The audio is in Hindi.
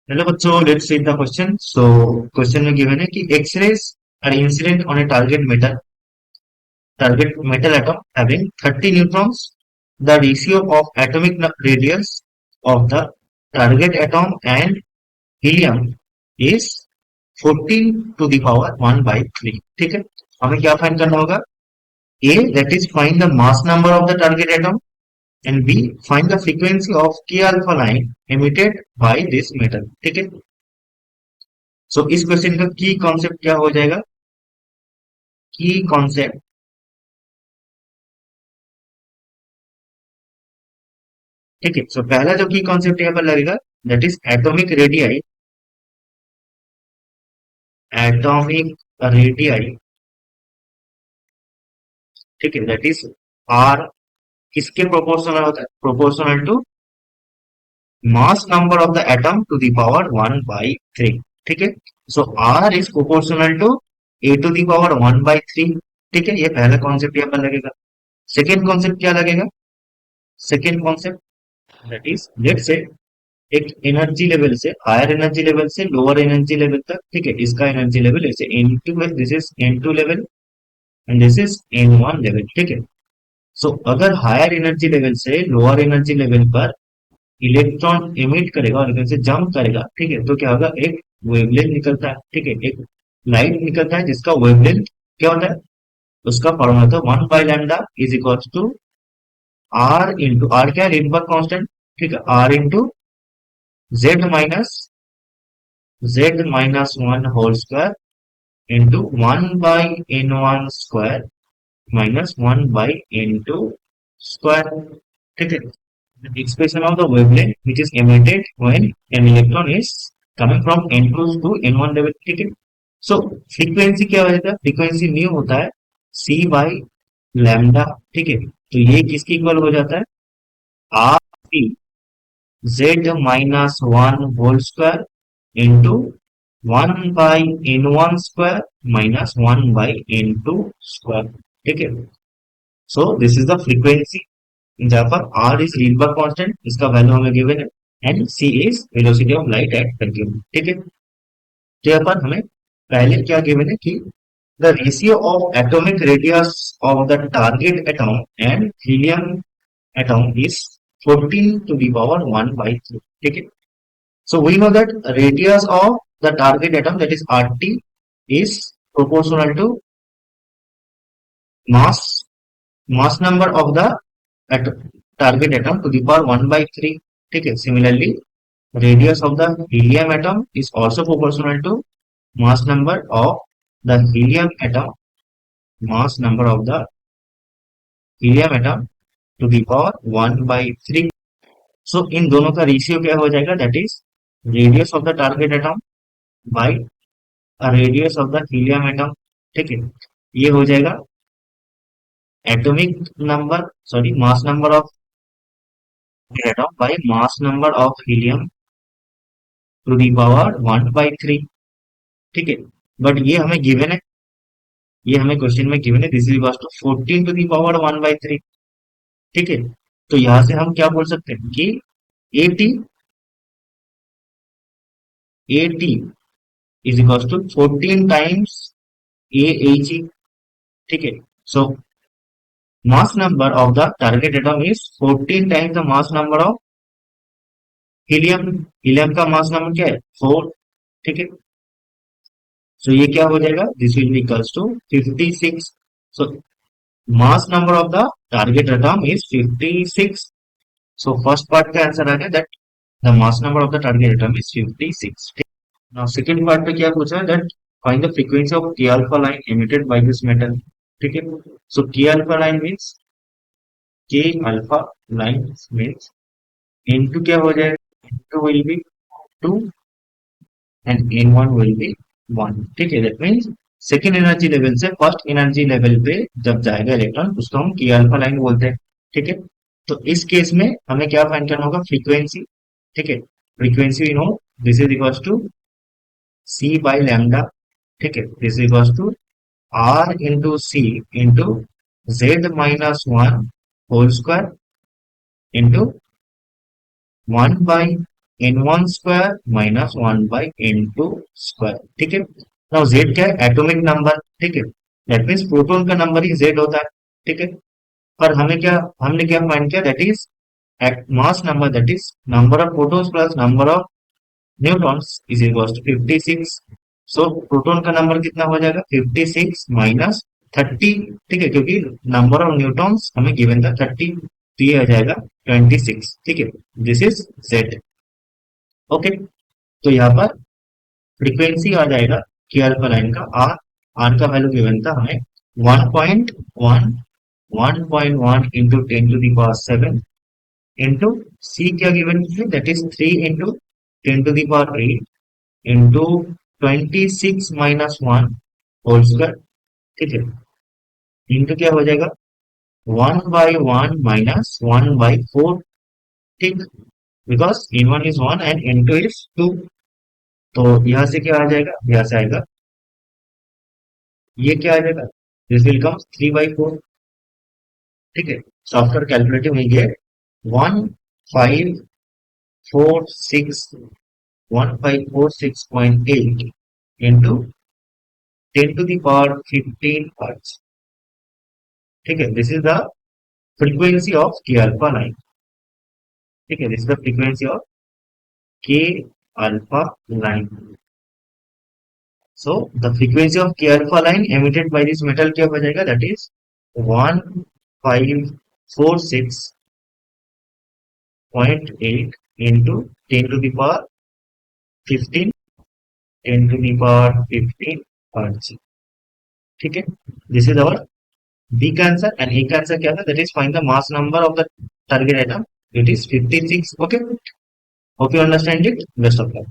Hello बच्चों, let's read the question. So question में given है कि X-rays are incident on a target metal atom having 30 neutrons. The ratio of atomic radius of the target atom and helium is 14 to the power 1 by 3. ठीक है, हमें क्या फाइंड करना होगा? A, that is find the mass number of the target atom, and B, find the frequency of K alpha line emitted by this metal. ठीक है, सो इस क्वेश्चन का की कॉन्सेप्ट क्या हो जाएगा? की कॉन्सेप्ट, ठीक है। सो पहला जो की कॉन्सेप्ट यहाँ पर लगेगा दैट इज एटॉमिक रेडियाई, ठीक है, दैट इज आर किसके प्रोपोर्शनल होता है? Proportional to mass number of the atom to the power 1 by 3, ठीक है। So R is proportional to A to the power 1 by 3, ठीक है। ये पहला कॉन्सेप्ट यहाँ पर लगेगा। सेकेंड कॉन्सेप्ट क्या लगेगा? Second concept that is let's say एक एनर्जी लेवल से हायर एनर्जी लेवल से लोअर एनर्जी लेवल तक, ठीक है, इसका एनर्जी लेवल ऐसे N2 है, this is N2 level and this is N1 level, ठीक है। सो अगर हायर एनर्जी लेवल से लोअर एनर्जी लेवल पर इलेक्ट्रॉन एमिट करेगा और इधर से जंप करेगा, ठीक है, तो क्या होगा? एक वेवलेंथ निकलता है, ठीक है, एक लाइट निकलता है जिसका वेवलेंथ क्या होता है? उसका फॉर्मूला था 1/λ is equal to R into R, क्या है? रिडबर्ग कांस्टेंट, ठीक है, R into Z minus one whole square into 1/n1 square minus 1/n2 square, ठीक है। The expression of the wavelength which is emitted when an electron is coming from N2 to N1 level, ठीक है। सो फ्रीक्वेंसी क्या होता है? फ्रीक्वेंसी न्यू होता है C बाई लैम्डा, ठीक है। तो ये किसकी इक्वल हो जाता है? R C Z minus one whole square into 1/n1 square minus 1/n2 square, ठीक है। So this is the frequency जहां पर आर इज रीलबर्ग कांस्टेंट, इसका वैल्यू हमें गिवन है, and C is velocity of light at vacuum, ठीक है। तो यहाँ पर हमें पहले क्या गिवन है कि the ratio of atomic radius of the target atom and helium atom is 14 to the power 1 by 3, ठीक है। So we know that radius of the target atom, that is RT, is proportional to mass mass number of the target atom to the power 1 by 3, ठीक है। Similarly, radius of the helium atom is also proportional to mass number of the helium atom, mass number of the helium atom to the power 1 by 3। सो इन दोनों का रेशियो क्या हो जाएगा? That is radius of the target atom by radius of the helium atom, ठीक है। ये हो जाएगा atomic number, sorry, mass number of atom by mass number of helium to the power 1 by 3, ठीक है। बट ये हमें गिवन है, ये हमें क्वेश्चन में गिवन है, this is equal to 14 to the power 1 by 3, ठीक है। तो यहां से हम क्या बोल सकते हैं कि AT AT is equal to 14 times A H E, ठीक है। सो mass number of the target atom is 14 times the mass number of helium। helium का mass number क्या है? 4, ठीक है। सो ये क्या हो जाएगा? This will be equals to 56। So mass number of the target atom is 56। So first part का आंसर आ गया that the mass number of the target atom is 56। Now second part पे क्या पूछा है? That find the frequency of k alpha line emitted by this metal, ठीक है। सो k alpha line means k alpha line means into क्या हो जाएगा? into will be 2 and n1 will be 1, ठीक है। That means second energy level से फर्स्ट एनर्जी लेवल पे जब जाएगा इलेक्ट्रॉन, उसको हम की अल्फा लाइन बोलते हैं, ठीक है। तो इस केस में हमें क्या फाइंड करना होगा? फ्रीक्वेंसी, ठीक है। Frequency no this is equal to C by lambda, ठीक है, this is equal to R into C into Z minus one whole square into 1 by n1 square minus 1 by n2 square. ठीक है, नाउ z क्या है? Atomic number. ठीक है, दैट मीन्स प्रोटॉन का नंबर ही z होता है। ठीक है, पर हमने क्या फाइंड किया? That is mass number, that is number of protons plus number of neutrons is equal to 56। So proton का नंबर कितना हो जाएगा? 56 माइनस 30। ठीक है, क्योंकि नंबर ऑफ न्यूट्रॉन्स हमें गिवन था 30, तो ये आ जाएगा 26। ठीक है, दिस इज z। ओके, तो यहाँ पर फ्रीक्वेंसी आ जाएगा के अल्फा लाइन का आर। आर का वैल्यू गिवन था हमें 1.1 1.1 इंटू 10⁻7 इंटू सी क्या गिवन है? That is 3 into 10⁸ into 26 minus 1 whole square. ठीक है, इंटू क्या हो जाएगा? 1/1 माइनस 1/4। ठीक, because n1 is 1 and n2 is 2। तो यहां से क्या आ जाएगा? यहां से आएगा, ये क्या आ जाएगा? This will come 3/4। ठीक है, so after calculating we get 1546 into 10⁻15 hertz। ठीक है, this is the frequency of K alpha line. ठीक है, this is the frequency of K alpha line. So the frequency of K alpha line emitted by this metal क्या हो जाएगा? That is 1546.8 into 10⁻15 10⁻15 hertz। ठीक है, दिस इज अवर बी का आंसर। एंड ए का आंसर क्या था? That is find the mass number of the target item, it is 56। Okay, hope you understand it. Best of luck.